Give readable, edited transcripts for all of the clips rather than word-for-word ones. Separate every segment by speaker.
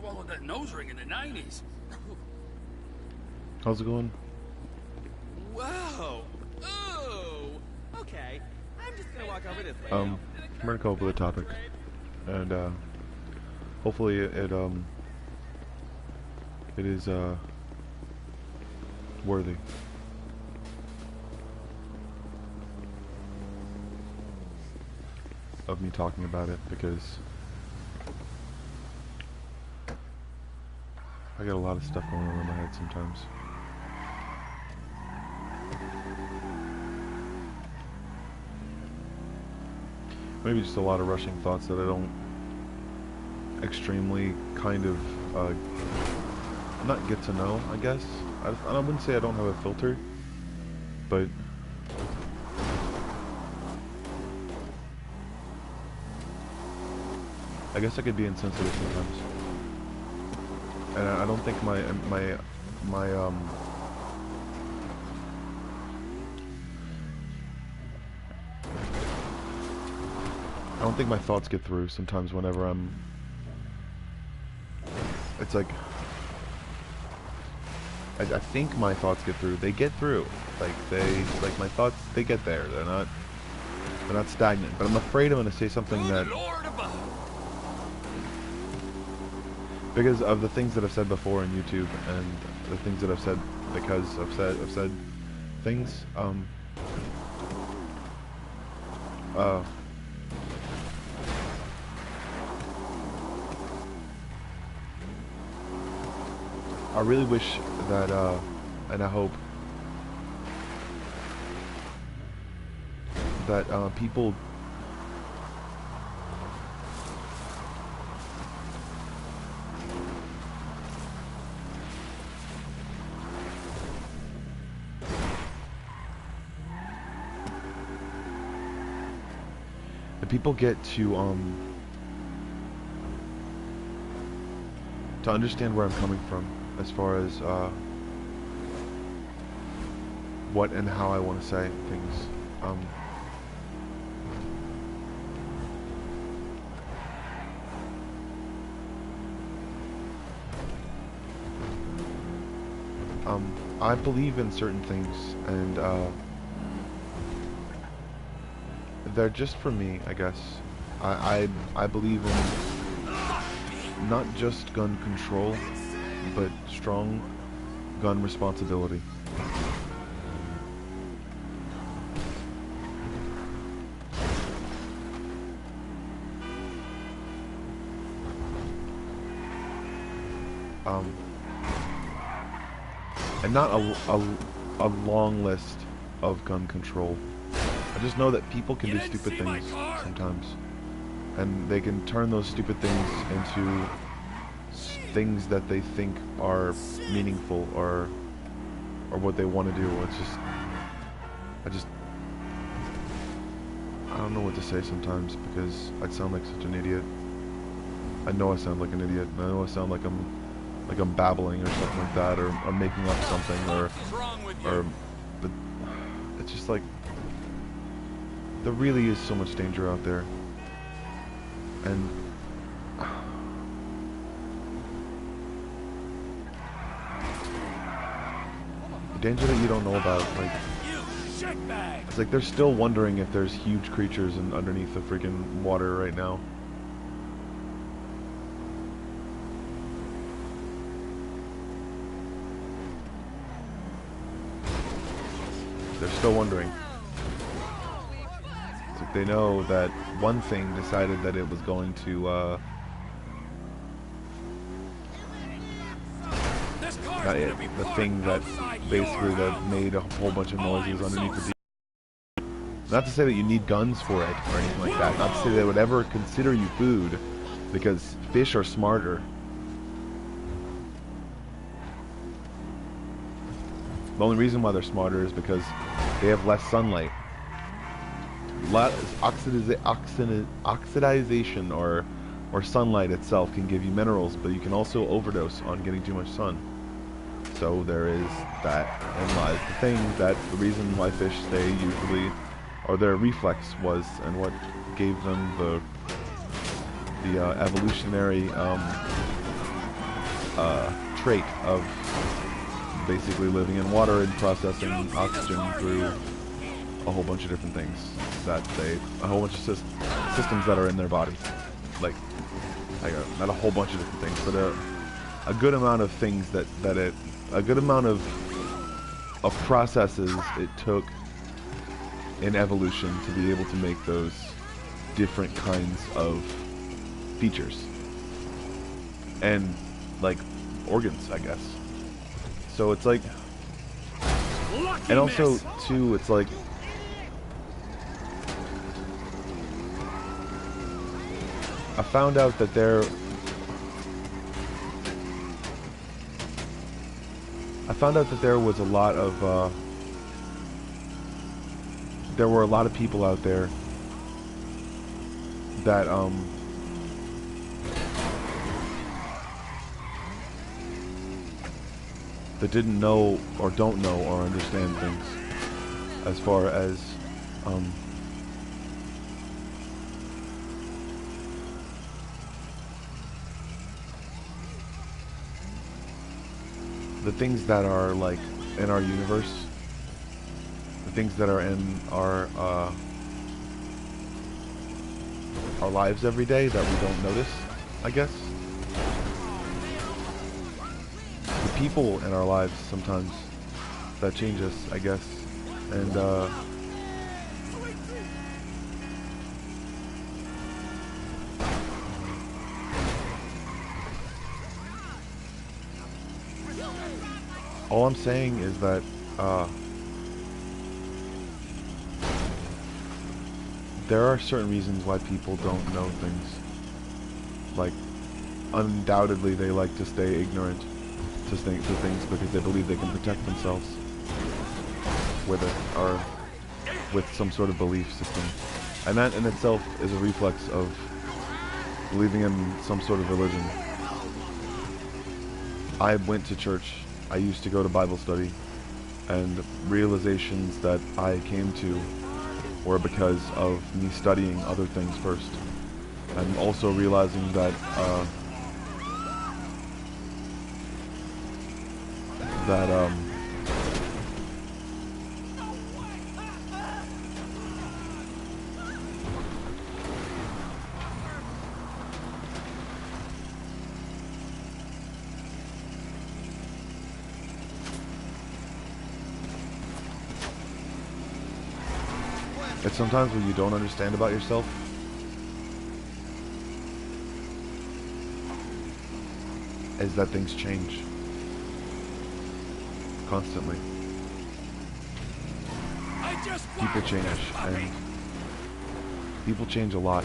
Speaker 1: swallowed that nose ring in the 90s.
Speaker 2: How's it going?
Speaker 3: Whoa! Oh! Okay, I'm just gonna walk over this way.
Speaker 2: I'm gonna come up with a topic, and hopefully it is worthy. Of me talking about it, because I got a lot of stuff going on in my head sometimes. Maybe just a lot of rushing thoughts that I don't extremely kind of not get to know, I guess. I wouldn't say I don't have a filter, but I guess I could be insensitive sometimes, and I don't think my I don't think my thoughts get through sometimes whenever I'm. It's like I think my thoughts get through. They get through. Like my thoughts, they get there. They're not stagnant. But I'm afraid I'm going to say something that. Because of the things that I've said before on YouTube, and the things that I've said because I've said things. I really wish that, and I hope that people get to understand where I'm coming from as far as what and how I want to say things. I believe in certain things, and they're just for me, I guess. I believe in not just gun control, but strong gun responsibility. And not a long list of gun control. I just know that people can do stupid things sometimes, and they can turn those stupid things into things that they think are meaningful or what they want to do. It's just I don't know what to say sometimes, because I'd sound like such an idiot. I know I sound like an idiot, and I know I sound like I'm babbling or something like that, or making up something, but it's just like there really is so much danger out there, and the danger that you don't know about. Like, it's like they're still wondering if there's huge creatures underneath the freaking water right now. They're still wondering. It's like they know that one thing decided that it was going to, the thing that basically that made a whole bunch of noises underneath the deep. Not to say that you need guns for it or anything like that. Not to say they would ever consider you food, because fish are smarter. The only reason why they're smarter is because they have less sunlight. Oxidization or sunlight itself can give you minerals, but you can also overdose on getting too much sun. So there is that, and lies the thing that the reason why fish stay usually, or their reflex was, and what gave them the evolutionary trait of basically living in water and processing oxygen through a whole bunch of different things that a whole bunch of systems that are in their body. Like not a whole bunch of different things, but a good amount of things a good amount of processes it took in evolution to be able to make those different kinds of features and like organs, I guess. So it's like, and also too, it's like I found out that there was a lot of there were a lot of people out there that that didn't know or don't know or understand things as far as the things that are like in our universe, the things that are in our lives every day that we don't notice, I guess. The people in our lives sometimes that change us, I guess. And all I'm saying is that there are certain reasons why people don't know things. Like, undoubtedly they like to stay ignorant to things because they believe they can protect themselves with it, or with some sort of belief system. And that in itself is a reflex of believing in some sort of religion. I went to church. I used to go to Bible study, and realizations that I came to were because of me studying other things first, and also realizing that it's sometimes what you don't understand about yourself is that things change constantly. People change, and people change a lot,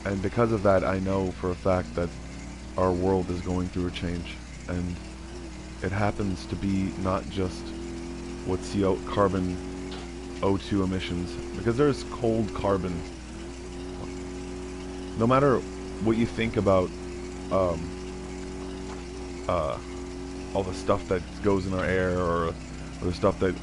Speaker 2: and because of that, I know for a fact that our world is going through a change, and it happens to be not just with carbon O2 emissions, because there's cold carbon. No matter what you think about all the stuff that goes in our air, or the stuff that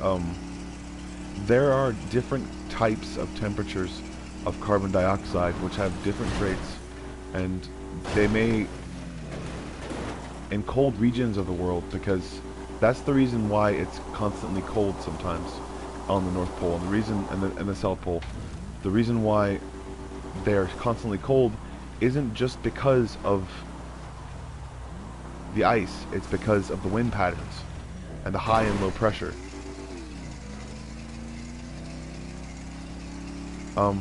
Speaker 2: there are different types of temperatures of carbon dioxide which have different rates, and they may in cold regions of the world, because that's the reason why it's constantly cold sometimes on the North Pole, and the reason and the South Pole. The reason why they're constantly cold isn't just because of the ice, it's because of the wind patterns and the high and low pressure. I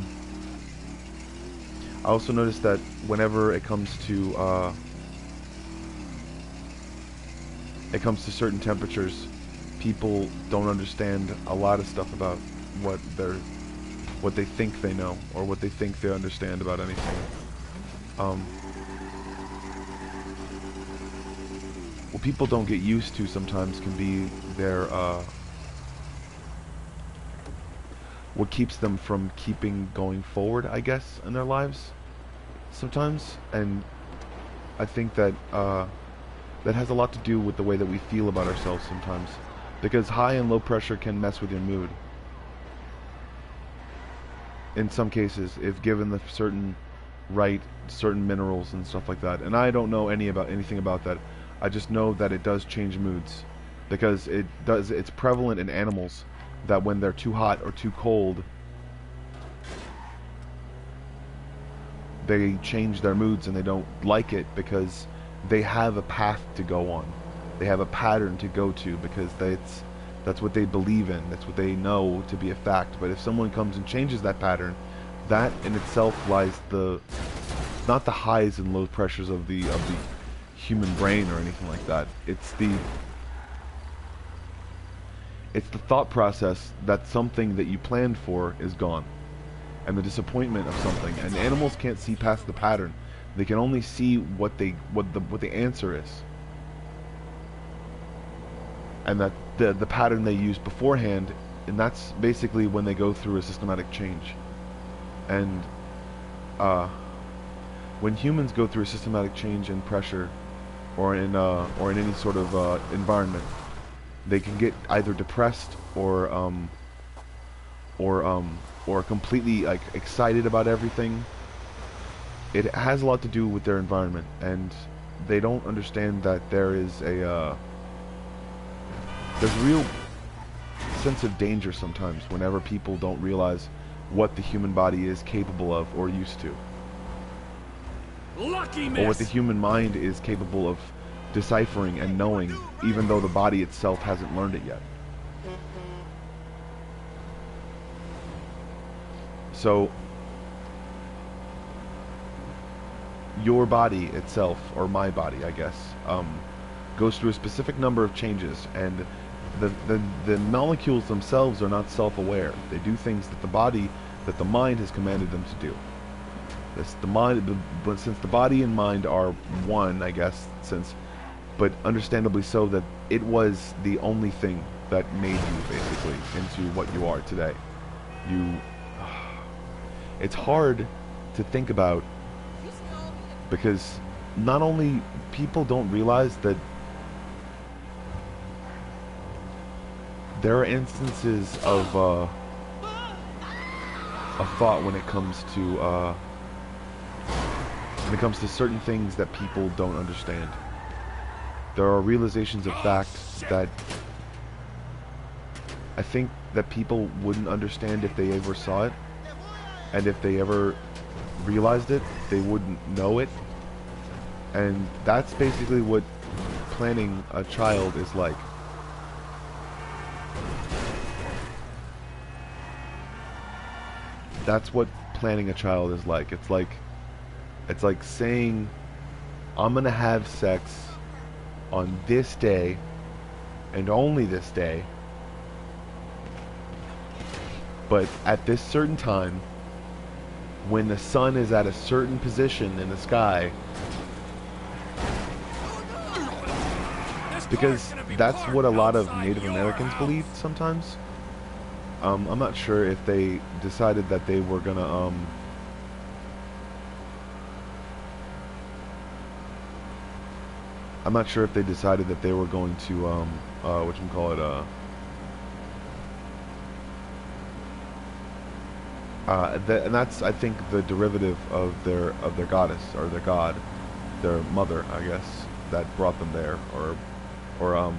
Speaker 2: also noticed that whenever it comes to certain temperatures, people don't understand a lot of stuff about what they think they know, or what they think they understand about anything. What people don't get used to sometimes can be their what keeps them from keeping going forward, I guess, in their lives sometimes. And I think that that has a lot to do with the way that we feel about ourselves sometimes, because high and low pressure can mess with your mood in some cases, if given the certain right certain minerals and stuff like that. And I don't know anything about that. I just know that it does change moods, because it's prevalent in animals that when they're too hot or too cold, they change their moods and they don't like it, because they have a path to go on. They have a pattern to go to, because that's what they believe in. That's what they know to be a fact. But if someone comes and changes that pattern, that in itself lies not the highs and low pressures of the human brain or anything like that. It's the thought process that something that you planned for is gone, and the disappointment of something. And animals can't see past the pattern. They can only see what the answer is, and that the pattern they use beforehand, and that's basically when they go through a systematic change. And when humans go through a systematic change in pressure, or in any sort of environment, they can get either depressed or completely like excited about everything. It has a lot to do with their environment, and they don't understand that there's a real sense of danger sometimes whenever people don't realize what the human body is capable of or used to.
Speaker 1: Lucky miss.
Speaker 2: Or what the human mind is capable of deciphering and knowing, even though the body itself hasn't learned it yet. So, your body itself, or my body, I guess, goes through a specific number of changes, and the molecules themselves are not self-aware. They do things that the mind has commanded them to do. But since the body and mind are one, I guess, but understandably so, that it was the only thing that made you basically into what you are today. It's hard to think about, because not only people don't realize that there are instances of thought when it comes to certain things that people don't understand. There are realizations of fact that I think that people wouldn't understand if they ever saw it, and if they ever realized it, they wouldn't know it. And that's basically what planning a child is like. That's what planning a child is like. It's like saying, I'm gonna have sex on this day and only this day, but at this certain time, when the sun is at a certain position in the sky, because that's what a lot of Native Americans believed sometimes. I'm not sure if they decided that they were gonna I'm not sure if they decided that they were going to whatchamacallit, and that's, I think, the derivative of their goddess, or their god, their mother, I guess, that brought them there, or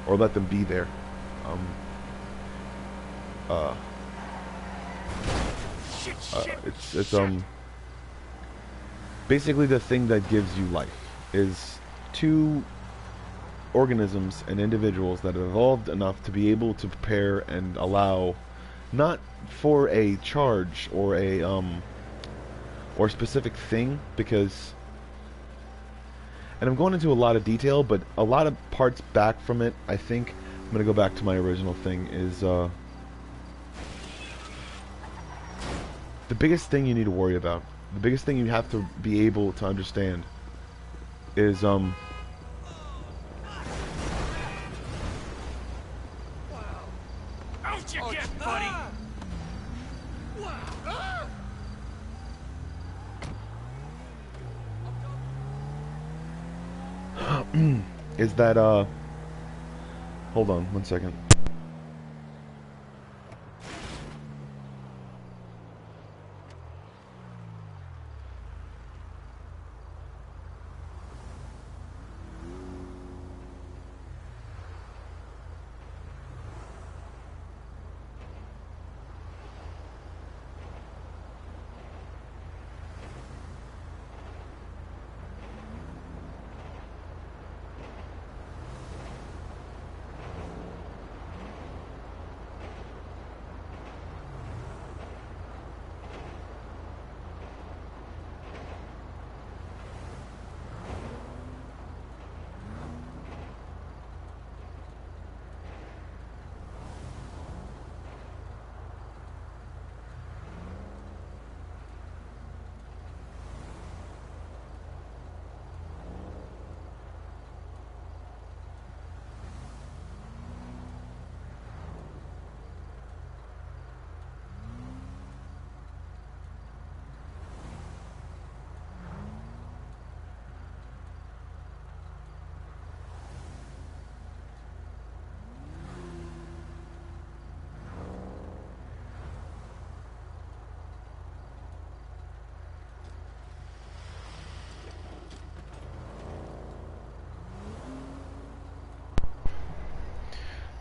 Speaker 2: let them be there. It's basically the thing that gives you life is two organisms and individuals that have evolved enough to be able to prepare and allow, not for a charge or a or specific thing, because, and I'm going into a lot of detail, but a lot of parts back from it, I think I'm gonna go back to my original thing, is the biggest thing you need to worry about, the biggest thing you have to be able to understand is
Speaker 1: How'd you get, buddy?
Speaker 2: is that hold on one second.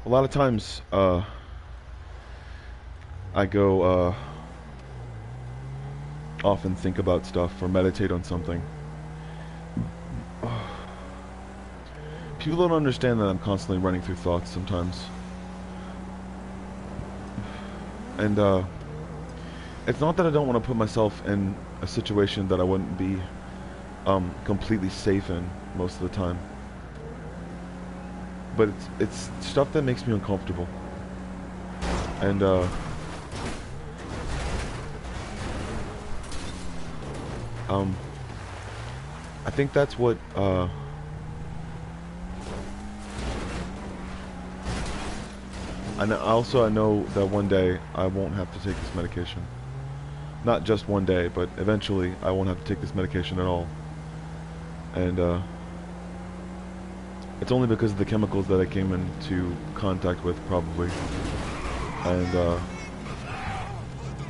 Speaker 2: a lot of times, I go, often think about stuff or meditate on something. People don't understand that I'm constantly running through thoughts sometimes. And, it's not that I don't want to put myself in a situation that I wouldn't be, completely safe in most of the time. But it's stuff that makes me uncomfortable. And, I think that's what, and also I know that one day I won't have to take this medication. Not just one day, but eventually I won't have to take this medication at all. And, it's only because of the chemicals that I came into contact with, probably. And,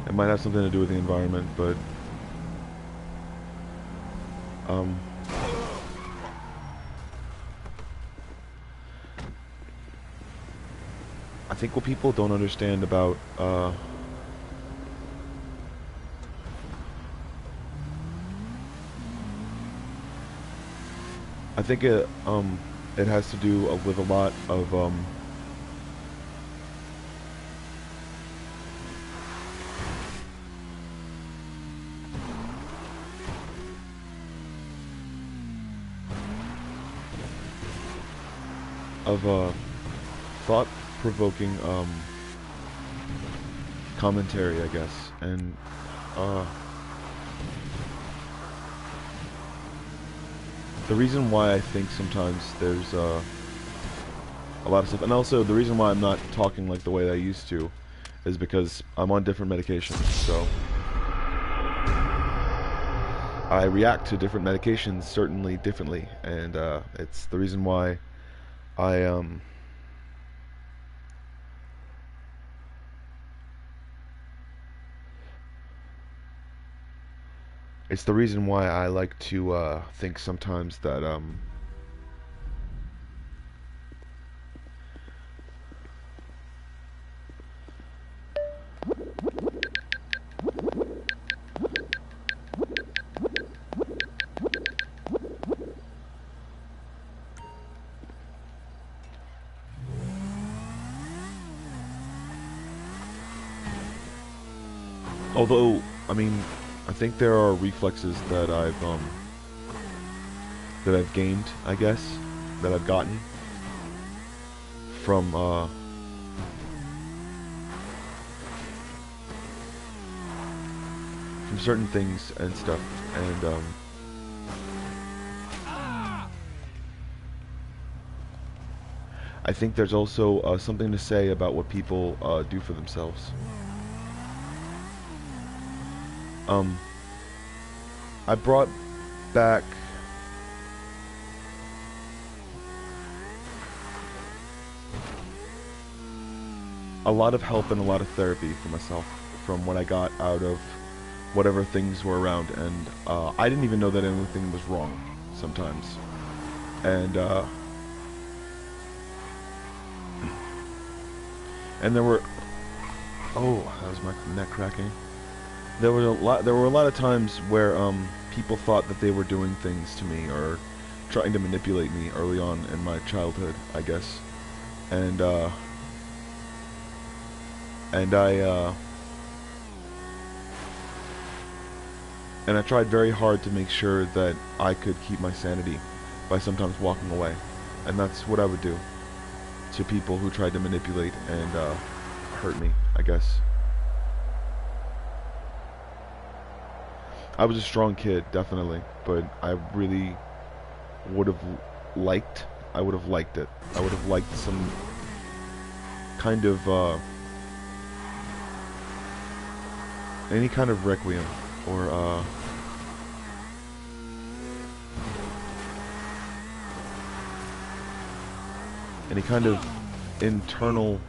Speaker 2: it might have something to do with the environment, but I think what people don't understand about I think it has to do with a lot of thought-provoking commentary, I guess, and the reason why I think sometimes there's a lot of stuff, and also the reason why I'm not talking like the way that I used to, is because I'm on different medications, so I react to different medications certainly differently, and it's the reason why I it's the reason why I like to think sometimes that although, I mean, I think there are reflexes that I've gained, I guess, that I've gotten from certain things and stuff, and I think there's also something to say about what people do for themselves. I brought back a lot of help and a lot of therapy for myself from when I got out of whatever things were around, and I didn't even know that anything was wrong sometimes, and there were, oh, that was my neck cracking. There were a lot of times where people thought that they were doing things to me or trying to manipulate me early on in my childhood, I guess, and I tried very hard to make sure that I could keep my sanity by sometimes walking away, and that's what I would do to people who tried to manipulate and hurt me, I guess. I was a strong kid, definitely, but I really would have liked, I would have liked it. I would have liked some kind of, any kind of requiem, or, any kind of internal,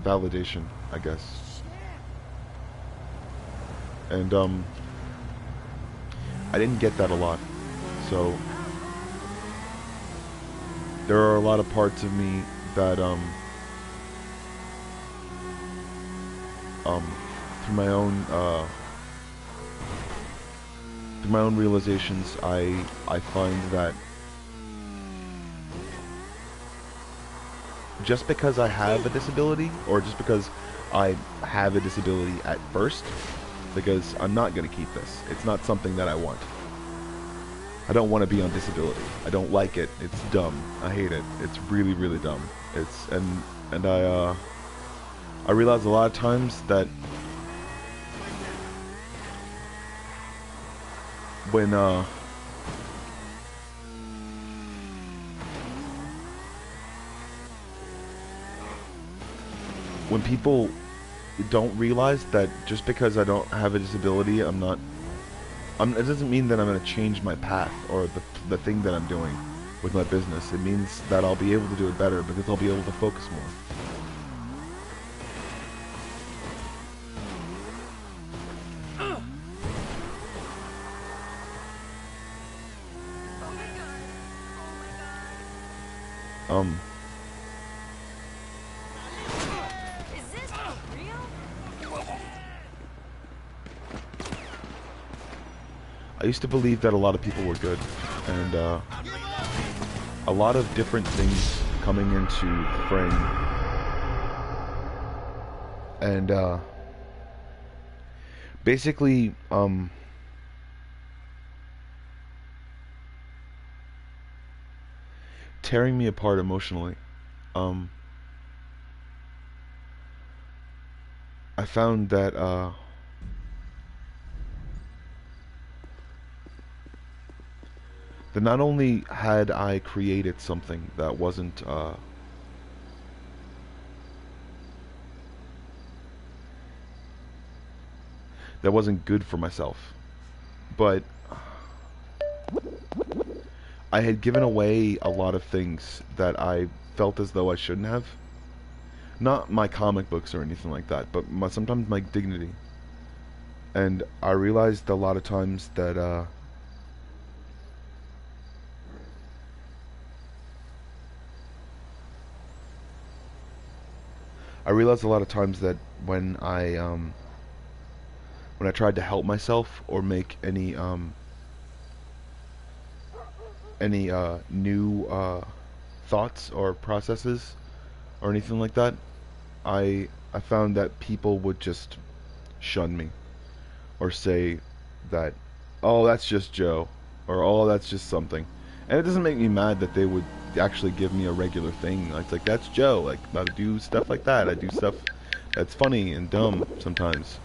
Speaker 2: validation, I guess. And, I didn't get that a lot, so there are a lot of parts of me that through my own realizations, I find that just because I have a disability, or just because I have a disability at first, because I'm not going to keep this. It's not something that I want. I don't want to be on disability. I don't like it. It's dumb. I hate it. It's really, really dumb. It's and I realize a lot of times that when people don't realize that just because I don't have a disability, it doesn't mean that I'm going to change my path or the thing that I'm doing with my business. It means that I'll be able to do it better because I'll be able to focus more.
Speaker 4: Is this real?
Speaker 2: I used to believe that a lot of people were good, and a lot of different things coming into frame, and basically tearing me apart emotionally. I found that that not only had I created something that wasn't good for myself, but I had given away a lot of things that I felt as though I shouldn't have. Not my comic books or anything like that, but sometimes my dignity. And I realized a lot of times that when I tried to help myself or make any new thoughts or processes or anything like that, I found that people would just shun me or say that, oh, that's just Joe, or oh, that's just something. And it doesn't make me mad that they would actually give me a regular thing. It's like, that's Joe. Like, I do stuff like that. I do stuff that's funny and dumb sometimes.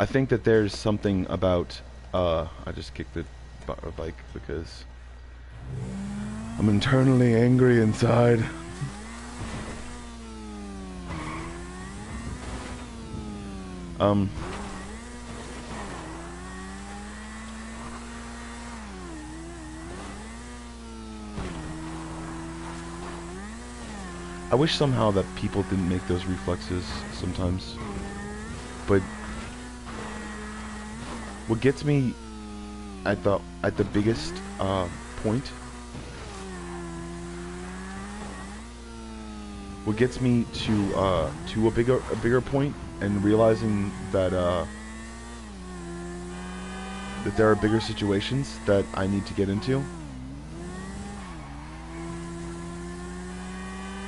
Speaker 2: I think that there's something about, I just kicked the bike because I'm internally angry inside. I wish somehow that people didn't make those reflexes sometimes, but what gets me at the biggest point, what gets me to a bigger point, and realizing that that there are bigger situations that I need to get into,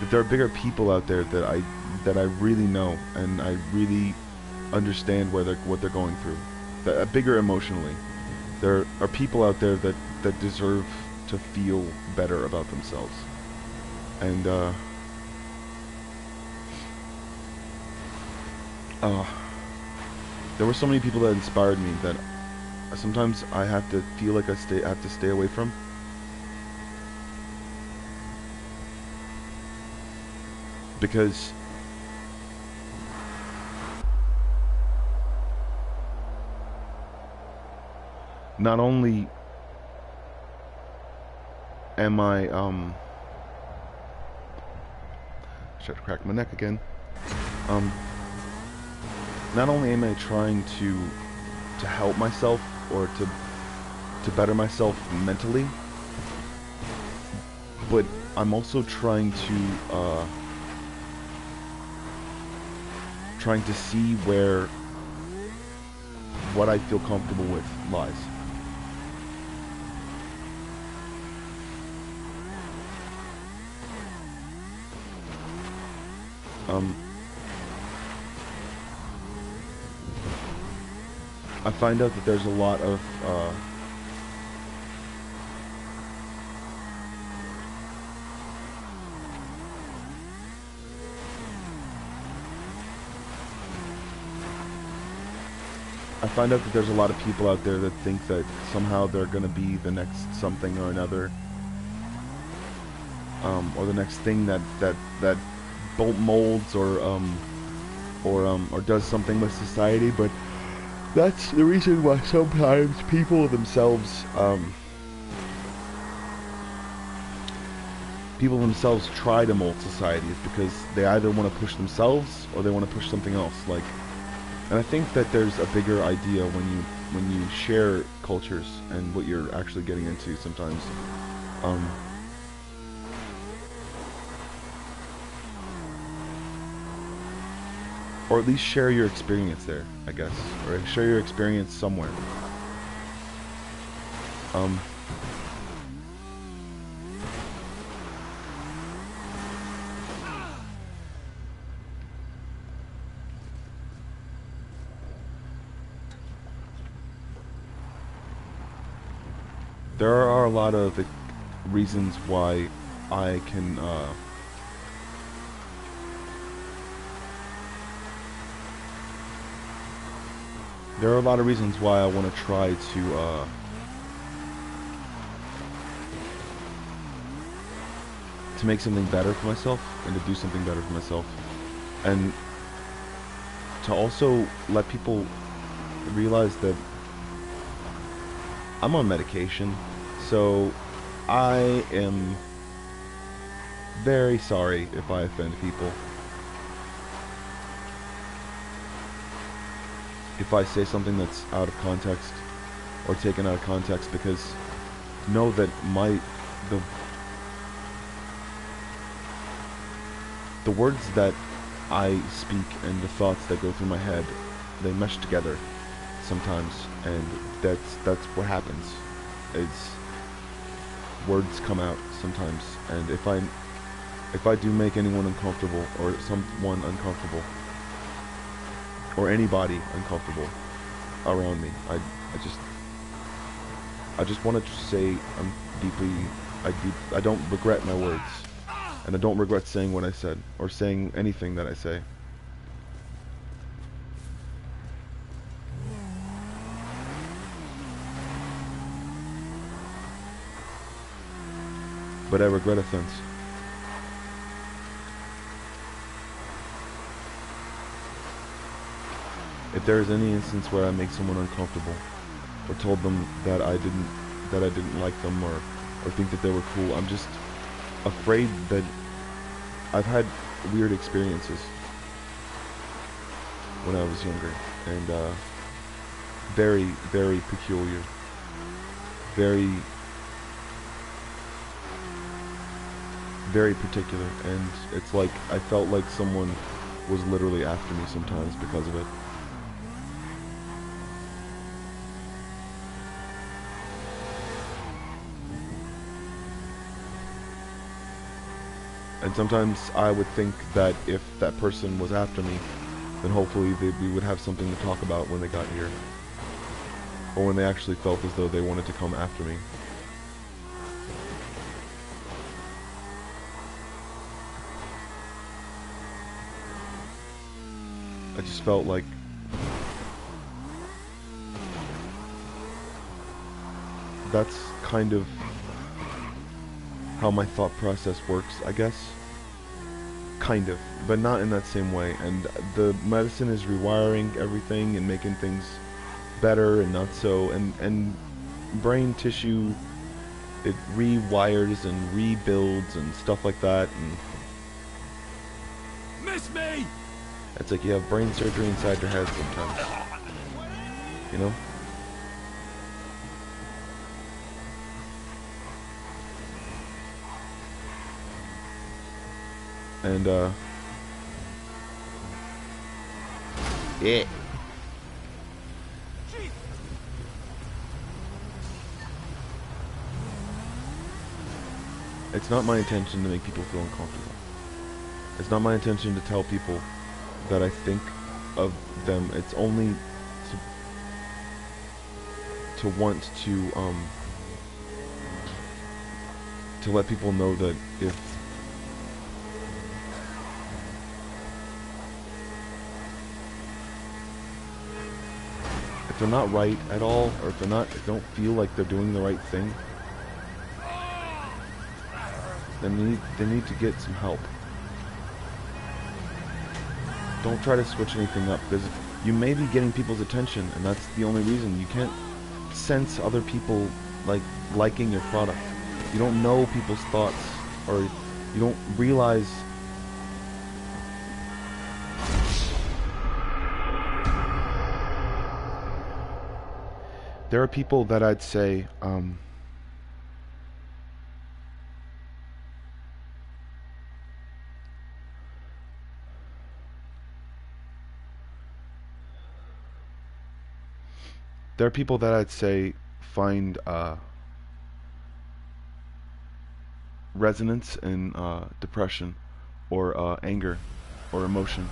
Speaker 2: that there are bigger people out there that I really know and I really understand what they're going through. That bigger emotionally. There are people out there that deserve to feel better about themselves. And there were so many people that inspired me that sometimes I have to feel like I have to stay away from. Because not only am I try to crack my neck again. Not only am I trying to help myself or to to better myself mentally, but I'm also trying to see where what I feel comfortable with lies. I find out that there's a lot of people out there that think that somehow they're gonna be the next something or another, or the next thing that molds or does something with society. But that's the reason why sometimes people themselves try to mold society, is because they either want to push themselves or they want to push something else. Like, and I think that there's a bigger idea when you share cultures and what you're actually getting into sometimes. Or at least share your experience there, I guess. Or share your experience somewhere. There are a lot of reasons why I can there are a lot of reasons why I want to try to make something better for myself, and to do something better for myself, and to also let people realize that I'm on medication, so I am very sorry if I offend people. If I say something that's out of context or taken out of context, because know that the words that I speak and the thoughts that go through my head, they mesh together sometimes, and that's what happens. It's words come out sometimes, and if I do make anyone uncomfortable, or someone uncomfortable, or anybody uncomfortable around me, I just want to say I don't regret my words, and I don't regret saying what I said, or saying anything that I say. But I regret offense. If there is any instance where I make someone uncomfortable, or told them that I didn't like them, or think that they were cool, I'm just afraid that I've had weird experiences when I was younger, and very, very peculiar, very particular, and it's like I felt like someone was literally after me sometimes because of it. And sometimes I would think that if that person was after me, then hopefully we would have something to talk about when they got here, or when they actually felt as though they wanted to come after me. I just felt like that's kind of how my thought process works, I guess. Kind of, but not in that same way. And the medicine is rewiring everything and making things better and not so. And brain tissue, it rewires and rebuilds and stuff like that. And
Speaker 1: Miss me!
Speaker 2: it's like you have brain surgery inside your head sometimes. You know? And yeah. It's not my intention to make people feel uncomfortable. It's not my intention to tell people that I think of them. It's only to want to let people know that if they're not right at all, or if they don't feel like they're doing the right thing, then they need to get some help. Don't try to switch anything up, because you may be getting people's attention, and that's the only reason. You can't sense other people liking your product. You don't know people's thoughts, or you don't realize there are people that I'd say find resonance in depression or anger or emotion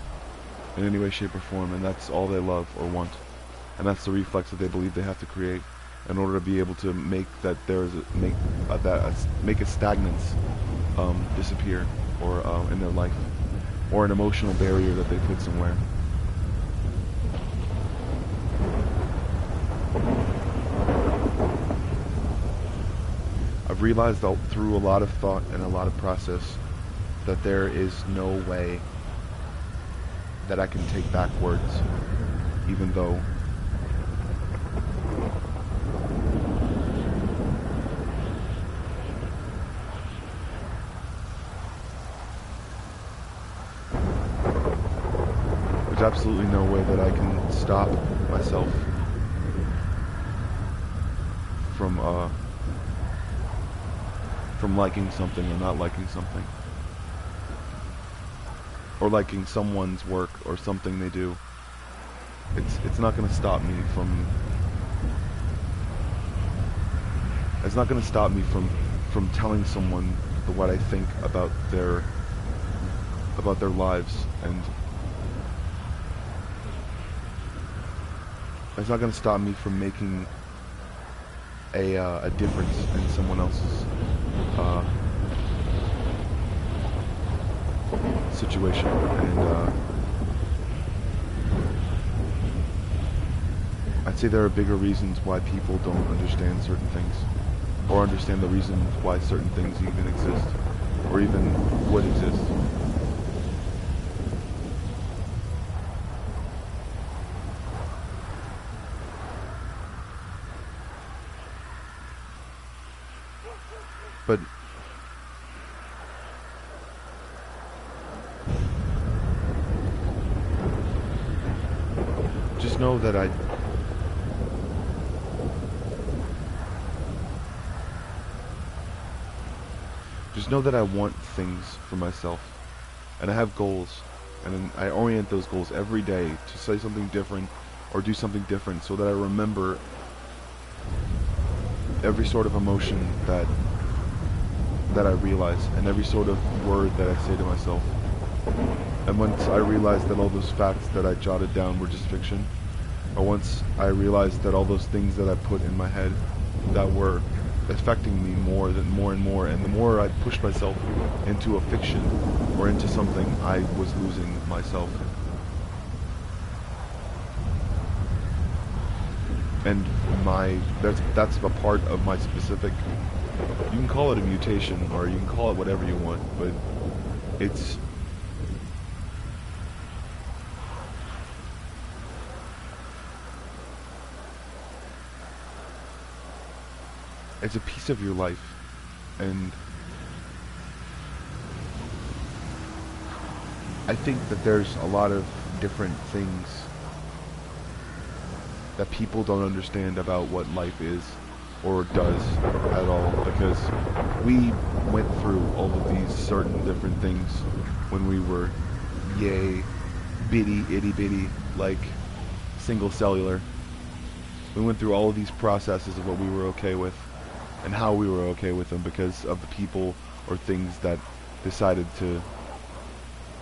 Speaker 2: in any way, shape, or form, and that's all they love or want, and that's the reflex that they believe they have to create in order to be able to make that make a stagnance disappear, or in their life, or an emotional barrier that they put somewhere. I've realized through a lot of thought and a lot of process that there is no way that I can take back words, even though there's absolutely no way that I can stop myself from liking something or not liking something, or liking someone's work or something they do. It's not going to stop me from. It's not going to stop me from telling someone what I think about their lives, and it's not going to stop me from making a difference in someone else's situation. And I'd say there are bigger reasons why people don't understand certain things, or understand the reasons why certain things even exist, or even would exist. But just know that I want things for myself, and I have goals, and I orient those goals every day to say something different or do something different, so that I remember every sort of emotion that I realize, and every sort of word that I say to myself. And once I realized that all those facts that I jotted down were just fiction, or once I realized that all those things that I put in my head that were affecting me more and more, and the more I pushed myself into a fiction or into something, I was losing myself. And that's a part of my specific, you can call it a mutation, or you can call it whatever you want, but it's a piece of your life. And I think that there's a lot of different things that people don't understand about what life is, or does at all, because we went through all of these certain different things when we were yay bitty itty bitty, like single cellular. We went through all of these processes of what we were okay with and how we were okay with them because of the people or things that decided to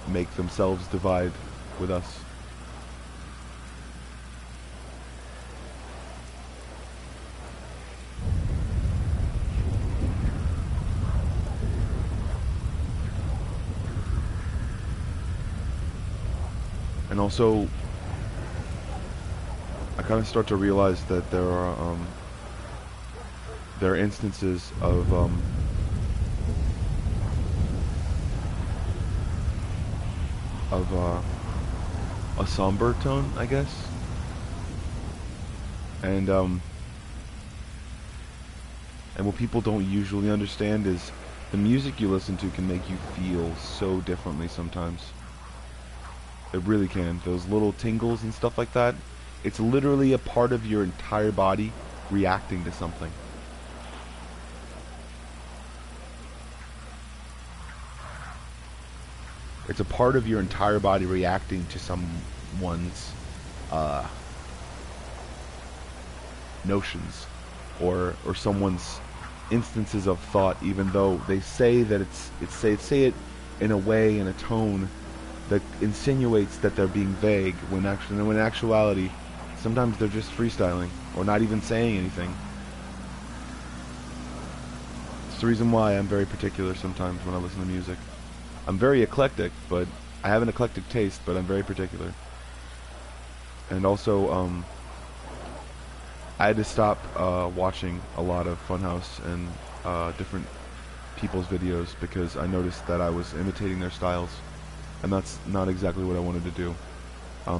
Speaker 2: make themselves divide with us. And also, I kind of start to realize that there are instances of a somber tone, I guess, and what people don't usually understand is the music you listen to can make you feel so differently sometimes. It really can. Those little tingles and stuff like that, it's literally a part of your entire body reacting to something. It's a part of your entire body reacting to someone's notions or someone's instances of thought, even though they say that say it in a way, in a tone that insinuates that they're being vague, when in actuality sometimes they're just freestyling or not even saying anything. It's the reason why I'm very particular sometimes when I listen to music. I'm very eclectic, but I have an eclectic taste, but I'm very particular. And also, I had to stop watching a lot of Funhouse and different people's videos because I noticed that I was imitating their styles, and that's not exactly what I wanted to do.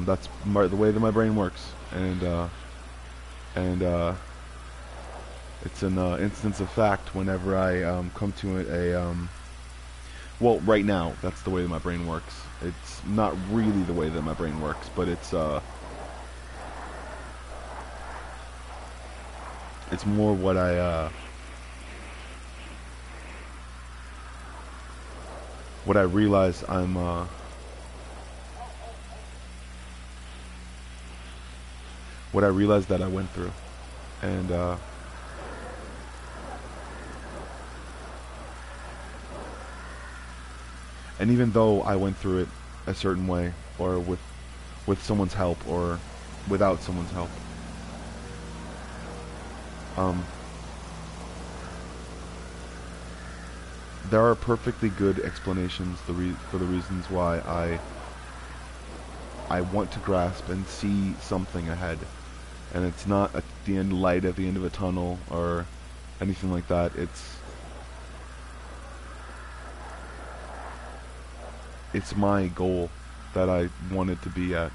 Speaker 2: That's the way that my brain works, and it's an instance of fact whenever I come to well, right now, that's the way that my brain works. It's not really the way that my brain works, but it's more what I realize what I realized that I went through, and even though I went through it a certain way, or with someone's help, or without someone's help, there are perfectly good explanations for the reasons why I want to grasp and see something ahead, and it's not at the end light at the end of a tunnel or anything like that. It's my goal that I wanted to be at.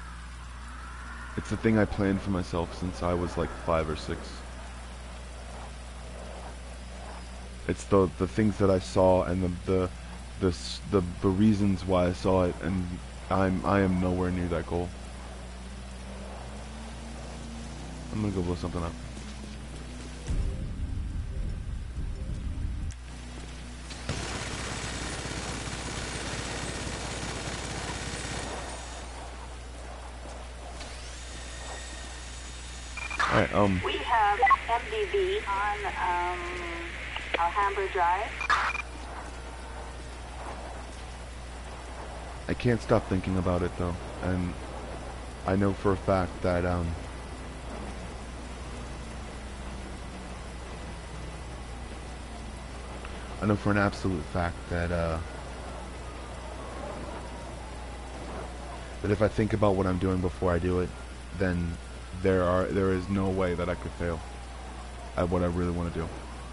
Speaker 2: It's the thing I planned for myself since I was like 5 or 6. It's the things that I saw and the reasons why I saw it, and I am nowhere near that goal. I'm gonna go blow something up. Alright,
Speaker 5: we have MDB on Alhambra Drive.
Speaker 2: I can't stop thinking about it though, and I know for a fact that I know for an absolute fact that that if I think about what I'm doing before I do it, then there is no way that I could fail at what I really want to do.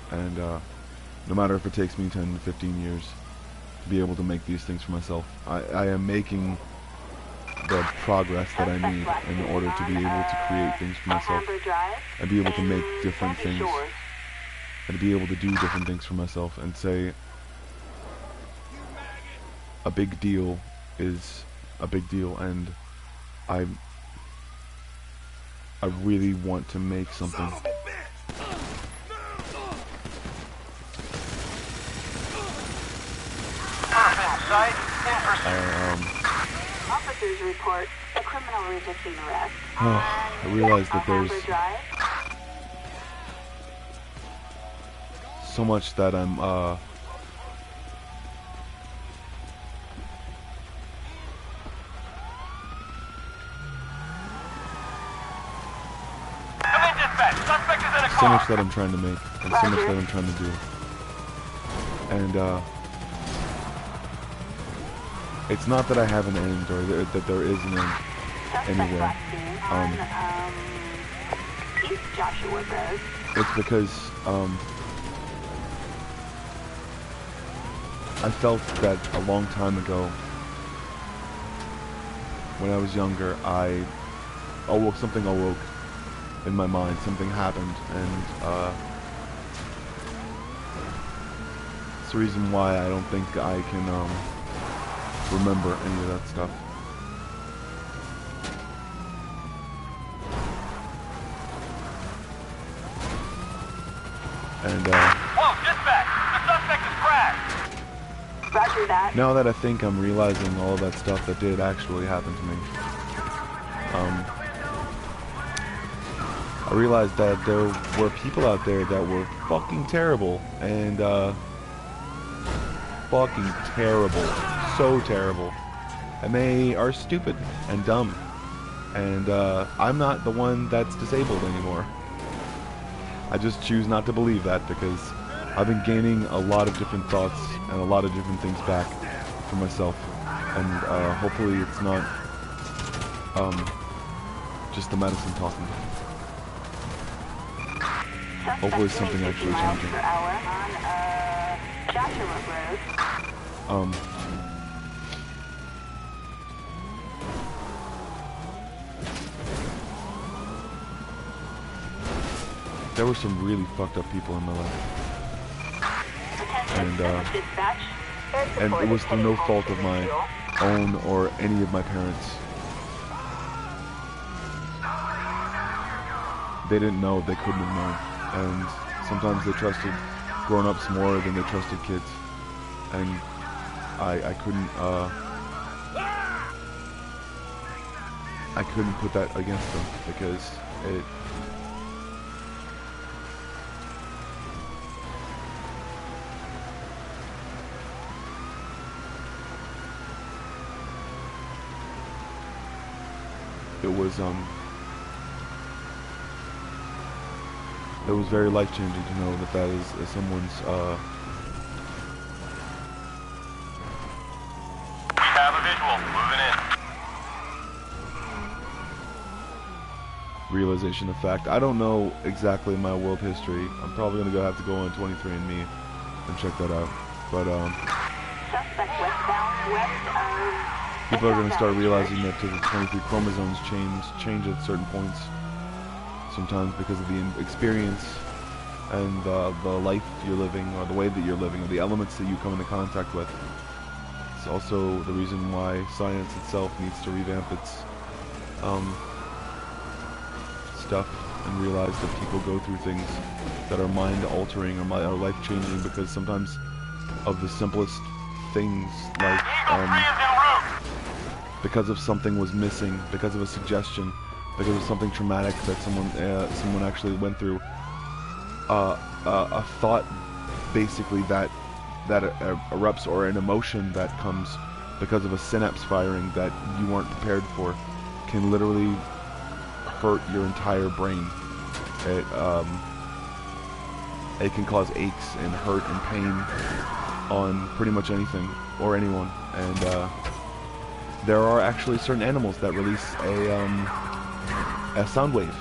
Speaker 2: And no matter if it takes me 10 to 15 years to be able to make these things for myself, I am making the progress that I need in order to be able to create things for myself and be able to make different things and to be able to do different things for myself and say a big deal is a big deal, and I really want to make something.
Speaker 5: Officers report a criminal resisting arrest.
Speaker 2: I realize that there's
Speaker 5: Alhambra Drive.
Speaker 2: so much that I'm so much that I'm trying to make, and so much that I'm trying to do, and it's not that I have an end or that there is an end anywhere.
Speaker 5: East Joshua Road.
Speaker 2: It's because I felt that a long time ago, when I was younger, something awoke in my mind, something happened, and it's the reason why I don't think I can remember any of that stuff. And
Speaker 6: whoa, dispatch! The suspect is crashed!
Speaker 5: Roger that.
Speaker 2: now that I think I'm realizing all of that stuff that did actually happen to me, I realized that there were people out there that were fucking terrible, and fucking terrible, so terrible, and they are stupid and dumb, and I'm not the one that's disabled anymore. I just choose not to believe that, because I've been gaining a lot of different thoughts and a lot of different things back for myself, and hopefully it's not just the medicine talking. Hopefully it's something actually changing. There were some really fucked up people in my life, and it was through no fault of my own or any of my parents. They didn't know, they couldn't have known, and sometimes they trusted grown-ups more than they trusted kids, and I couldn't put that against them, because it was very life-changing to know that that is someone's
Speaker 6: We have a visual. Moving in.
Speaker 2: realization of fact. I don't know exactly my world history. I'm probably gonna have to go on 23andMe and check that out. But
Speaker 5: Suspect westbound, west of...
Speaker 2: people are gonna start realizing that the 23 chromosomes change at certain points. Sometimes because of the experience and the life you're living, or the way that you're living, or the elements that you come into contact with. It's also the reason why science itself needs to revamp its stuff and realize that people go through things that are mind-altering or life-changing because sometimes of the simplest things, like because of something was missing, because of a suggestion, because of something traumatic that someone actually went through, a thought basically that erupts, or an emotion that comes because of a synapse firing that you weren't prepared for, can literally hurt your entire brain. It can cause aches and hurt and pain on pretty much anything or anyone, and there are actually certain animals that release a sound wave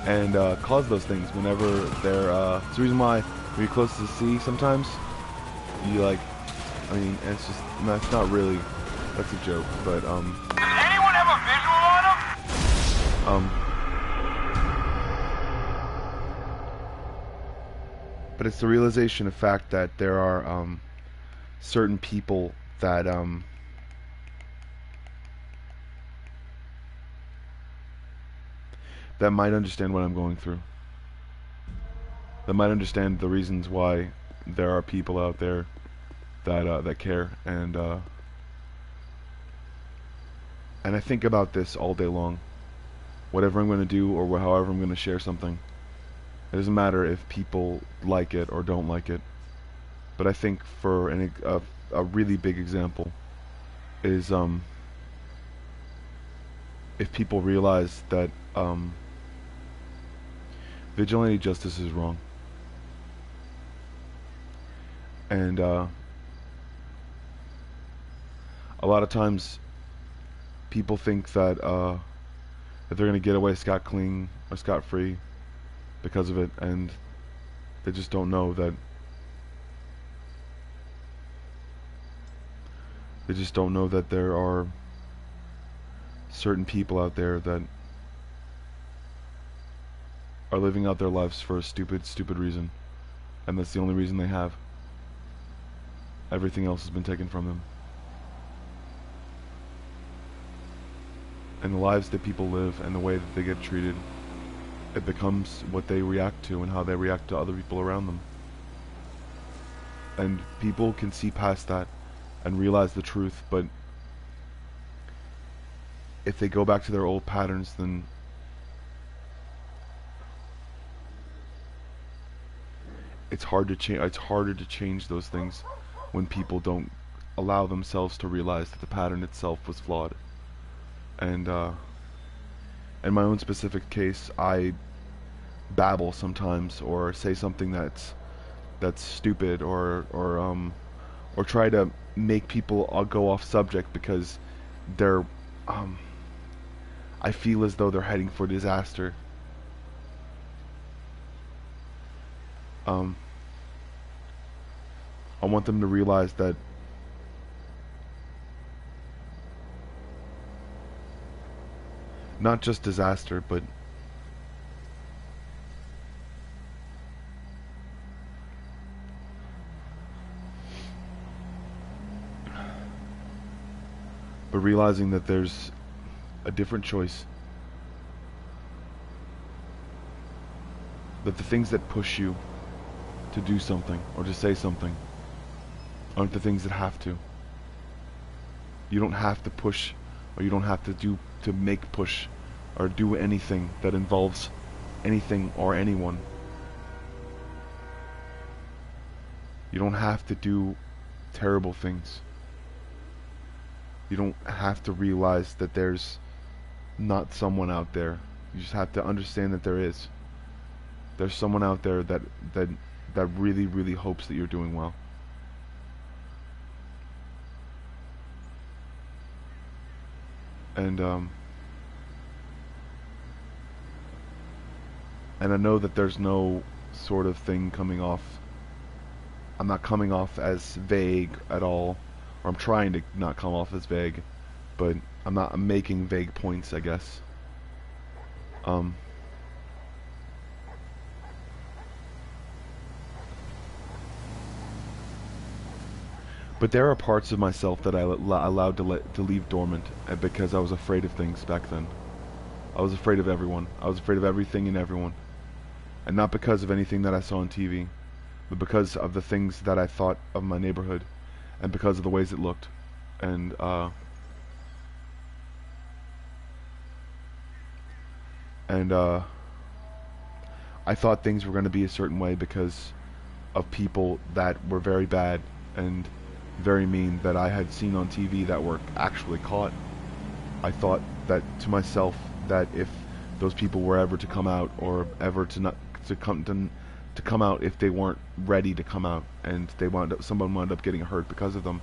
Speaker 2: and cause those things whenever they're it's the reason why when you're close to the sea sometimes you I mean, it's just, that's not really, that's a joke, but
Speaker 6: Does anyone have a visual on him?
Speaker 2: but it's the realization of fact that there are certain people that that might understand what I'm going through, that might understand the reasons why there are people out there that care, and I think about this all day long. Whatever I'm going to do, or however I'm going to share something, it doesn't matter if people like it or don't like it. But I think for a really big example is if people realize that vigilante justice is wrong, and a lot of times people think that they're going to get away scot-clean or scot-free because of it, and they just don't know that there are certain people out there that are living out their lives for a stupid reason, and that's the only reason they have. Everything else has been taken from them. And the lives that people live and the way that they get treated, it becomes what they react to and how they react to other people around them. And people can see past that and realize the truth, but if they go back to their old patterns, then it's harder to change those things when people don't allow themselves to realize that the pattern itself was flawed. And in my own specific case, I babble sometimes, or say something that's stupid, or try to make people go off subject because they're I feel as though they're heading for disaster. I want them to realize that not just disaster, but realizing that there's a different choice. That the things that push you to do something or to say something aren't the things that have to. You don't have to push, or you don't have to make push or do anything that involves anything or anyone. You don't have to do terrible things. You don't have to realize that there's not someone out there. You just have to understand that there is. There's someone out there that really, really hopes that you're doing well. And I know that there's no sort of thing coming off. I'm not coming off as vague at all, or I'm trying to not come off as vague, but I'm making vague points, I guess. But there are parts of myself that I allowed to leave dormant because I was afraid of things back then. I was afraid of everyone. I was afraid of everything and everyone. And not because of anything that I saw on TV, but because of the things that I thought of my neighborhood, and because of the ways it looked. And I thought things were going to be a certain way because of people that were very bad and very mean that I had seen on TV that were actually caught. I thought that to myself that if those people were ever to come out, or ever to come out if they weren't ready to come out, and someone wound up getting hurt because of them,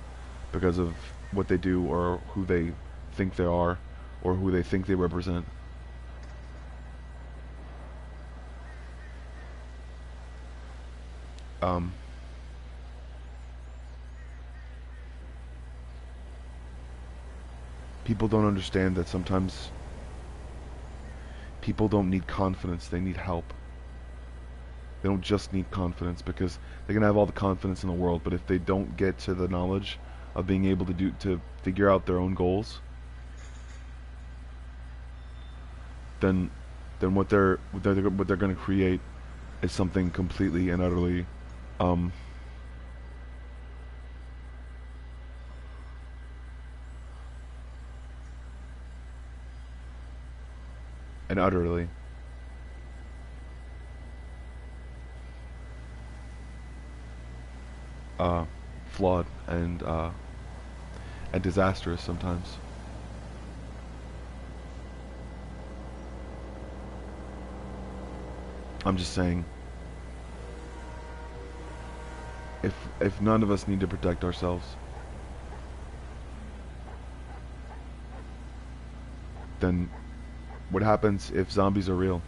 Speaker 2: because of what they do or who they think they are or who they think they represent. People don't understand that sometimes people don't need confidence, they need help. They don't just need confidence, because they can have all the confidence in the world, but if they don't get to the knowledge of being able to figure out their own goals, then what they're going to create is something completely and utterly and utterly flawed and disastrous sometimes. I'm just saying, if none of us need to protect ourselves, then what happens if zombies are real?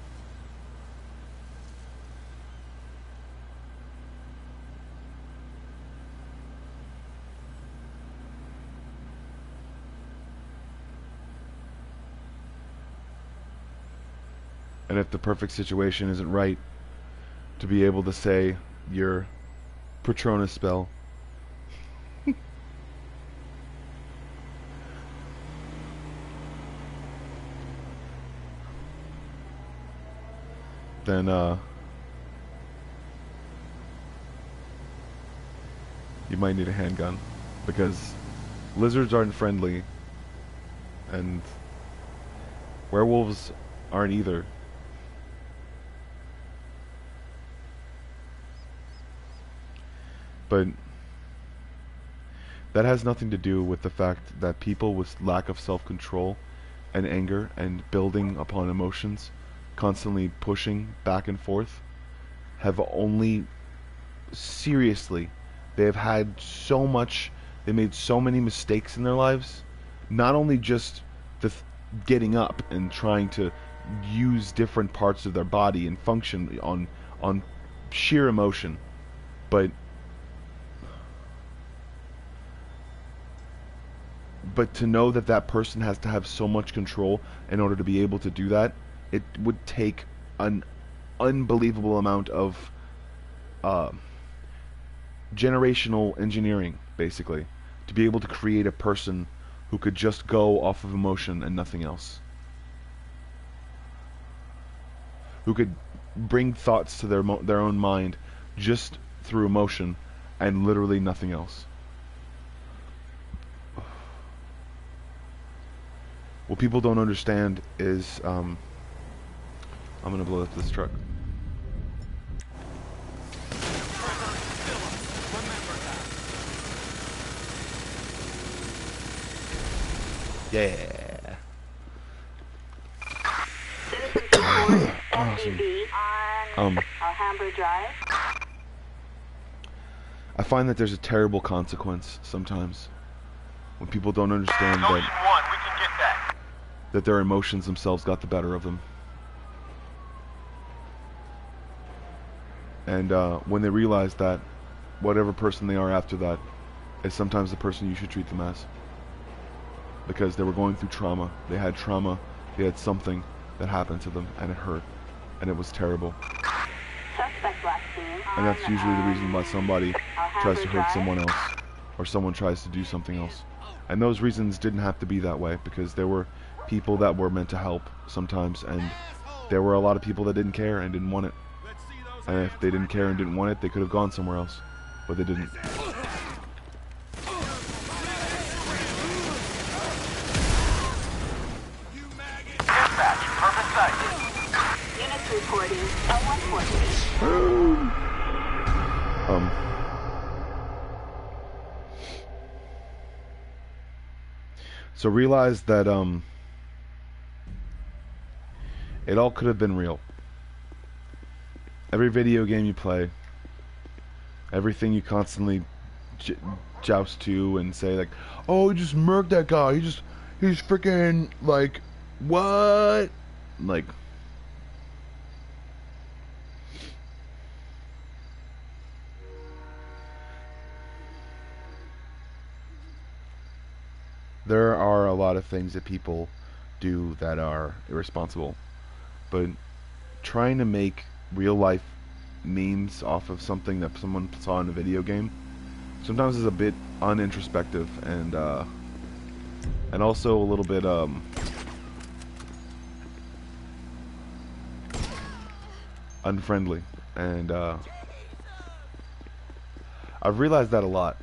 Speaker 2: And if the perfect situation isn't right to be able to say your Patronus spell, then you might need a handgun, because lizards aren't friendly and werewolves aren't either. But that has nothing to do with the fact that people with lack of self-control and anger and building upon emotions, constantly pushing back and forth, have only, seriously, they have had so much, they made so many mistakes in their lives, not only just the getting up and trying to use different parts of their body and function on sheer emotion, but to know that that person has to have so much control in order to be able to do that, it would take an unbelievable amount of generational engineering, basically, to be able to create a person who could just go off of emotion and nothing else. Who could bring thoughts to their own mind just through emotion and literally nothing else. What people don't understand is, I'm gonna blow up this truck. Yeah.
Speaker 5: Citizen support SUV on Alhambra Drive.
Speaker 2: I find that there's a terrible consequence sometimes when people don't understand
Speaker 6: Ocean 1, we can get that.
Speaker 2: that their emotions themselves got the better of them. And when they realize that whatever person they are after that is sometimes the person you should treat them as. Because they were going through trauma. They had trauma. They had something that happened to them and it hurt. And it was terrible.
Speaker 5: Suspect last seen
Speaker 2: And that's
Speaker 5: on,
Speaker 2: usually the reason why somebody tries to hurt
Speaker 5: Drive.
Speaker 2: someone else. Or someone tries to do something else. And those reasons didn't have to be that way, because there were people that were meant to help sometimes, and there were a lot of people that didn't care and didn't want it. And if they didn't care and didn't want it, they could have gone somewhere else, but they didn't.
Speaker 6: Dispatch, perfect sight.
Speaker 5: Units reporting a 140.
Speaker 2: So realize that it all could have been real. Every video game you play, everything you constantly joust to and say like, oh, he just murked that guy, he's freaking like, what? Like, there are a lot of things that people do that are irresponsible, but trying to make real life memes off of something that someone saw in a video game sometimes is a bit unintrospective and also a little bit unfriendly, and I've realized that a lot.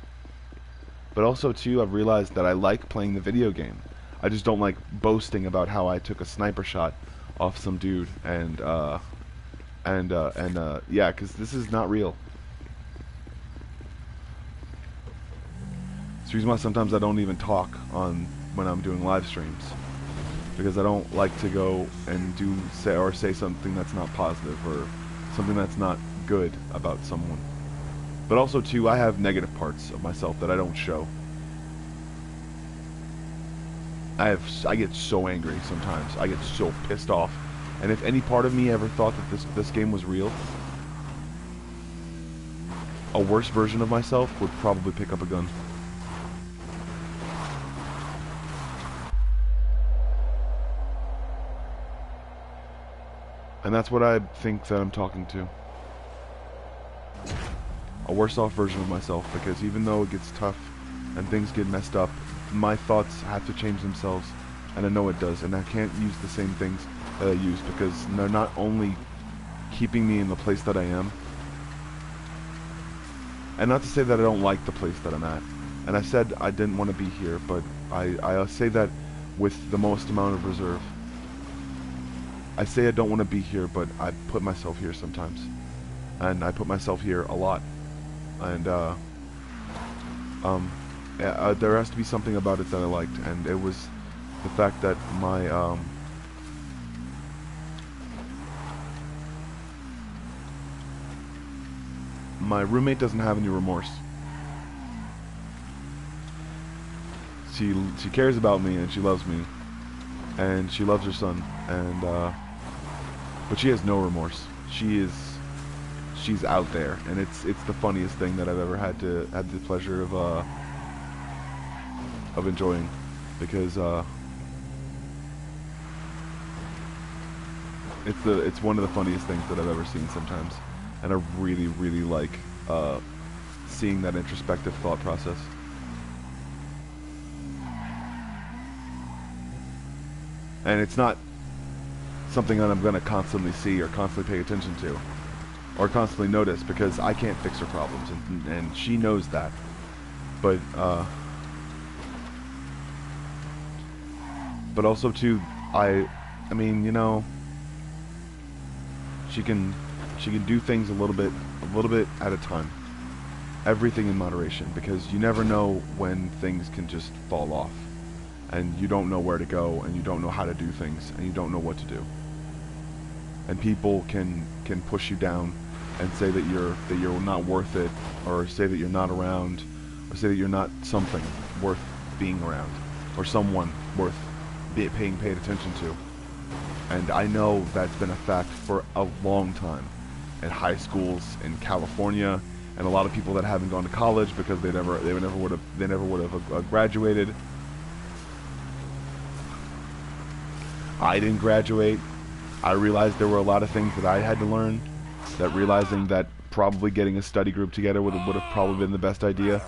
Speaker 2: But also too, I've realized that I like playing the video game. I just don't like boasting about how I took a sniper shot off some dude, and yeah, because this is not real. It's the reason why sometimes I don't even talk on when I'm doing live streams, because I don't like to go and say something that's not positive or something that's not good about someone. But also too, I have negative parts of myself that I don't show. I get so angry sometimes. I get so pissed off. And if any part of me ever thought that this game was real, a worse version of myself would probably pick up a gun. And that's what I think that I'm talking to. A worse off version of myself, because even though it gets tough and things get messed up, my thoughts have to change themselves, and I know it does, and I can't use the same things that I use, because they're not only keeping me in the place that I am, and not to say that I don't like the place that I'm at, and I said I didn't want to be here, but I say that with the most amount of reserve. I say I don't want to be here, but I put myself here sometimes, and I put myself here a lot, and there has to be something about it that I liked, and it was the fact that my roommate doesn't have any remorse. She cares about me, and she loves me, and she loves her son, and but she has no remorse. She's out there, and it's the funniest thing that I've ever had the pleasure of enjoying, because it's one of the funniest things that I've ever seen sometimes, and I really like seeing that introspective thought process. And it's not something that I'm going to constantly see or constantly pay attention to or constantly notice, because I can't fix her problems, and she knows that. But also too, I mean, you know, she can do things a little bit at a time. Everything in moderation, because you never know when things can just fall off, and you don't know where to go, and you don't know how to do things, and you don't know what to do. And people can push you down and say that you're not worth it, or say that you're not around, or say that you're not something worth being around, or someone worth being paid attention to. And I know that's been a fact for a long time in high schools in California, and a lot of people that haven't gone to college because they never would have graduated. I didn't graduate. I realized there were a lot of things that I had to learn, that realizing that probably getting a study group together would have probably been the best idea,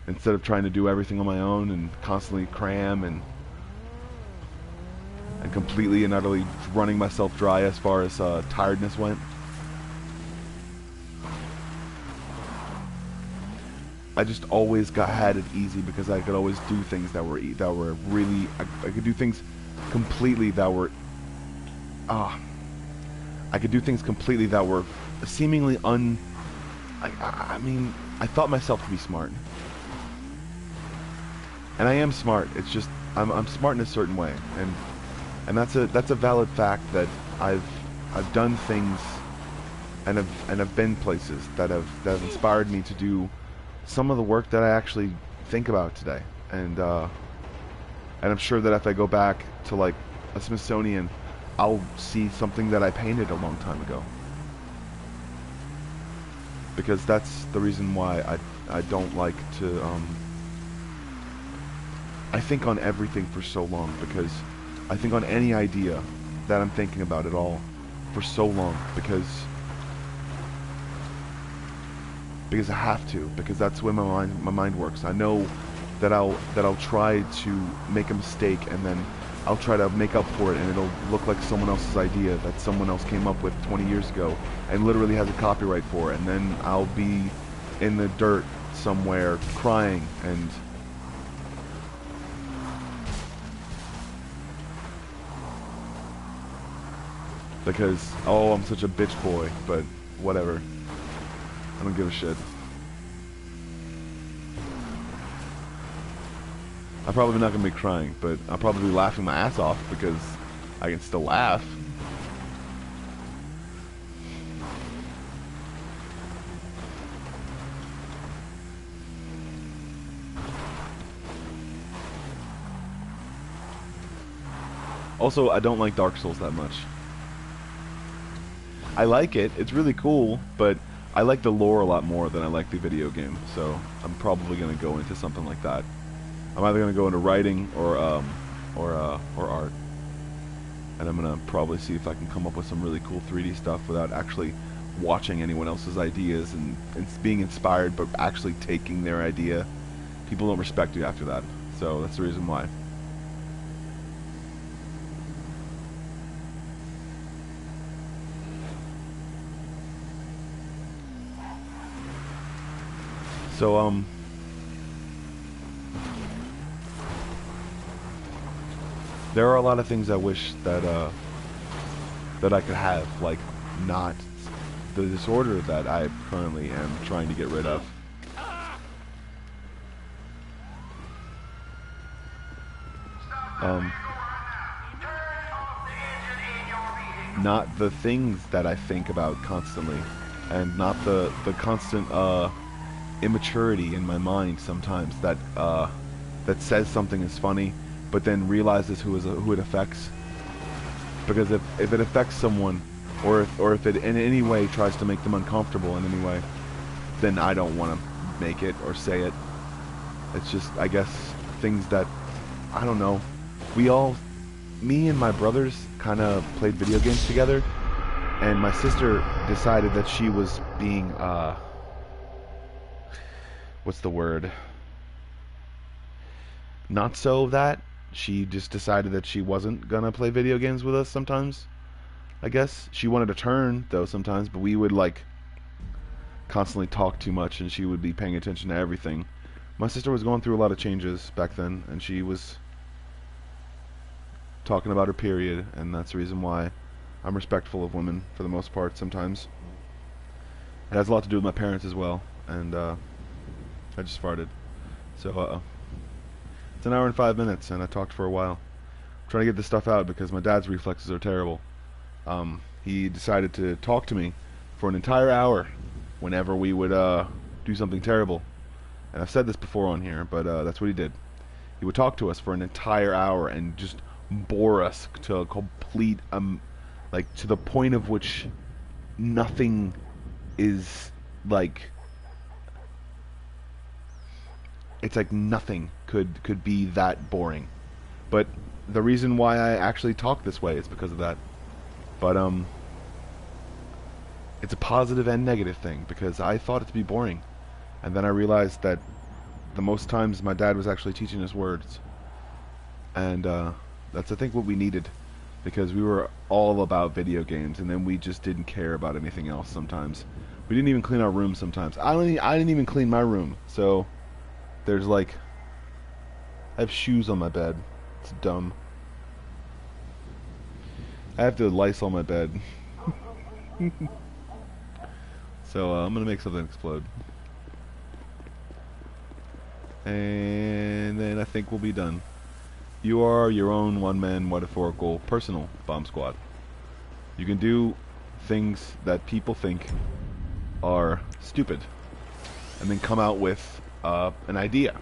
Speaker 2: instead of trying to do everything on my own and constantly cram and completely and utterly running myself dry as far as tiredness went. I just always had it easy, because I could always do things that were really, I could do things completely that were I could do things completely that were seemingly I mean, I thought myself to be smart, and I am smart. It's just I'm smart in a certain way, and that's a valid fact, that I've done things and have been places that have inspired me to do some of the work that I actually think about today, and I'm sure that if I go back to like a Smithsonian, I'll see something that I painted a long time ago, because that's the reason why I don't like to I think on everything for so long, because I think on any idea that I'm thinking about at all for so long, because I have to, because that's the way my mind works. I know that I'll try to make a mistake, and then I'll try to make up for it, and it'll look like someone else's idea that someone else came up with 20 years ago and literally has a copyright for it, and then I'll be in the dirt somewhere crying and because, oh, I'm such a bitch boy, but whatever. I don't give a shit. I'm probably not going to be crying, but I'll probably be laughing my ass off because I can still laugh. Also, I don't like Dark Souls that much. I like it, it's really cool, but I like the lore a lot more than I like the video game, so I'm probably going to go into something like that. I'm either going to go into writing or art. And I'm going to probably see if I can come up with some really cool 3D stuff without actually watching anyone else's ideas and being inspired, but actually taking their idea. People don't respect you after that, so that's the reason why. So, there are a lot of things I wish that I could have, like not the disorder that I currently am trying to get rid of. Not the things that I think about constantly, and not the constant immaturity in my mind sometimes that that says something is funny, but then realizes who it affects. Because if it affects someone, or if it in any way tries to make them uncomfortable in any way, then I don't want to make it or say it. It's just, I guess, things that, I don't know. Me and my brothers kind of played video games together, and my sister decided that she was being, what's the word? Not so that. She just decided that she wasn't gonna play video games with us sometimes. I guess. She wanted a turn, though, sometimes, but we would, like, constantly talk too much, and she would be paying attention to everything. My sister was going through a lot of changes back then, and she was talking about her period, and that's the reason why I'm respectful of women, for the most part, sometimes. It has a lot to do with my parents as well, and, I just farted. So, it's an hour and 5 minutes, and I talked for a while. I'm trying to get this stuff out because my dad's reflexes are terrible. He decided to talk to me for an entire hour whenever we would do something terrible. And I've said this before on here, but that's what he did. He would talk to us for an entire hour and just bore us to a complete, like, to the point of which nothing is, like, it's like nothing could be that boring. But the reason why I actually talk this way is because of that. But it's a positive and negative thing, because I thought it to be boring, and then I realized that the most times my dad was actually teaching us words, and that's, I think, what we needed, because we were all about video games, and then we just didn't care about anything else sometimes. We didn't even clean our room sometimes. I didn't even clean my room, so there's, like, I have shoes on my bed. It's dumb. I have to Lysol my bed. So I'm gonna make something explode, and then I think we'll be done. You are your own one-man metaphorical personal bomb squad. You can do things that people think are stupid, and then come out with an idea.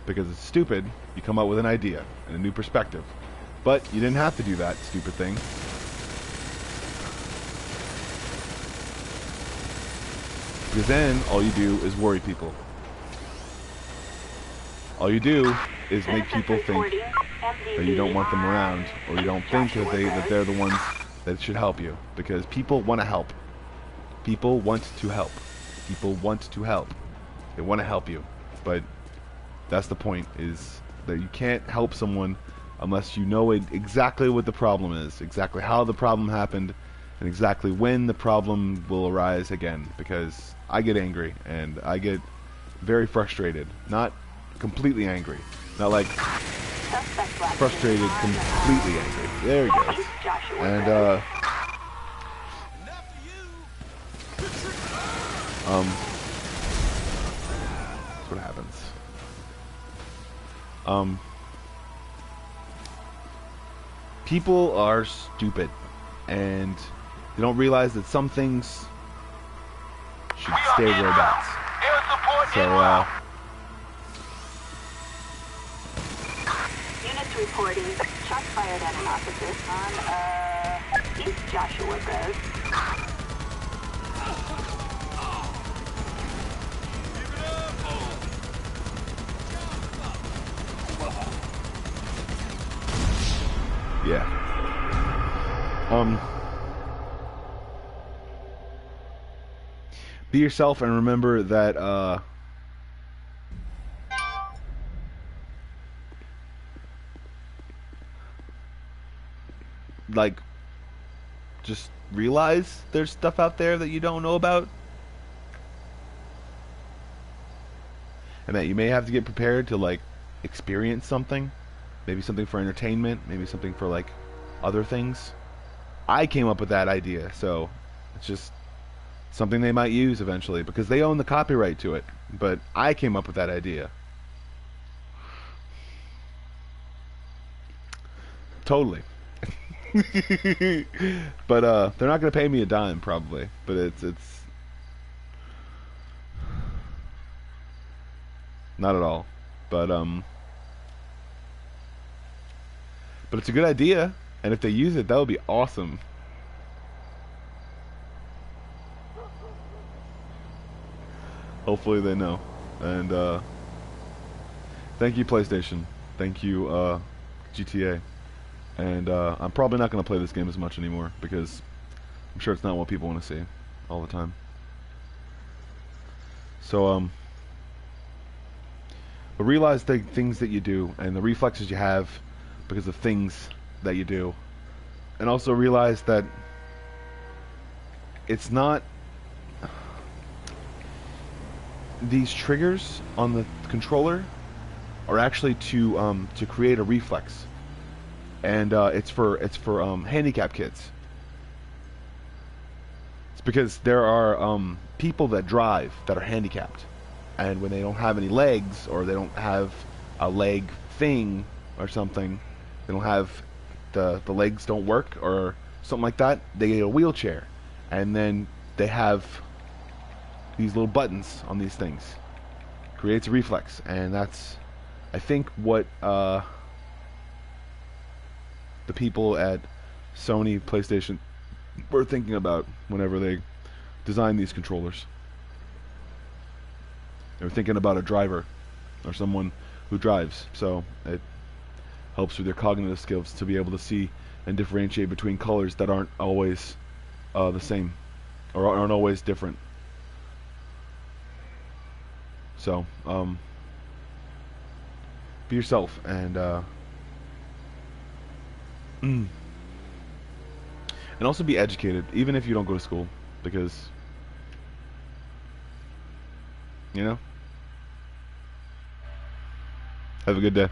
Speaker 2: Because it's stupid, you come out with an idea and a new perspective. But you didn't have to do that stupid thing. Because then all you do is worry people. All you do is make people think that you don't want them around, or you don't think that they're the ones that should help you. Because people want to help. People want to help. People want to help. They want to help you. But that's the point, is that you can't help someone unless you know exactly what the problem is, exactly how the problem happened, and exactly when the problem will arise again. Because I get angry, and I get very frustrated. Not completely angry. Not like frustrated, completely angry. There he goes. And That's what happens. People are stupid, and they don't realize that some things should stay robots. So,
Speaker 5: Units reporting. Shots fired at an officer on, East Joshua Road.
Speaker 2: yeah. Be yourself and remember that, like, just realize there's stuff out there that you don't know about. And that you may have to get prepared to, like, experience something. Maybe something for entertainment, maybe something for, like, other things. I came up with that idea, so it's just something they might use eventually, because they own the copyright to it. But I came up with that idea. Totally. But they're not gonna pay me a dime probably, but it's not at all. But it's a good idea, and if they use it, that would be awesome. Hopefully they know. And thank you, PlayStation. Thank you, GTA. And I'm probably not going to play this game as much anymore, because I'm sure it's not what people want to see all the time. So, but realize the things that you do and the reflexes you have because of things that you do. And also realize that it's not... These triggers on the controller are actually to create a reflex. And it's for handicapped kids. It's because there are people that drive that are handicapped, and when they don't have any legs, or they don't have a leg thing or something, they don't have the legs don't work or something like that, they get a wheelchair, and then they have these little buttons on these things. Creates a reflex, and that's, I think, what the people at Sony PlayStation were thinking about whenever they designed these controllers. They were thinking about a driver or someone who drives, so it helps with their cognitive skills to be able to see and differentiate between colors that aren't always the same or aren't always different. So be yourself, and and also be educated, even if you don't go to school, because, you know. Have a good day.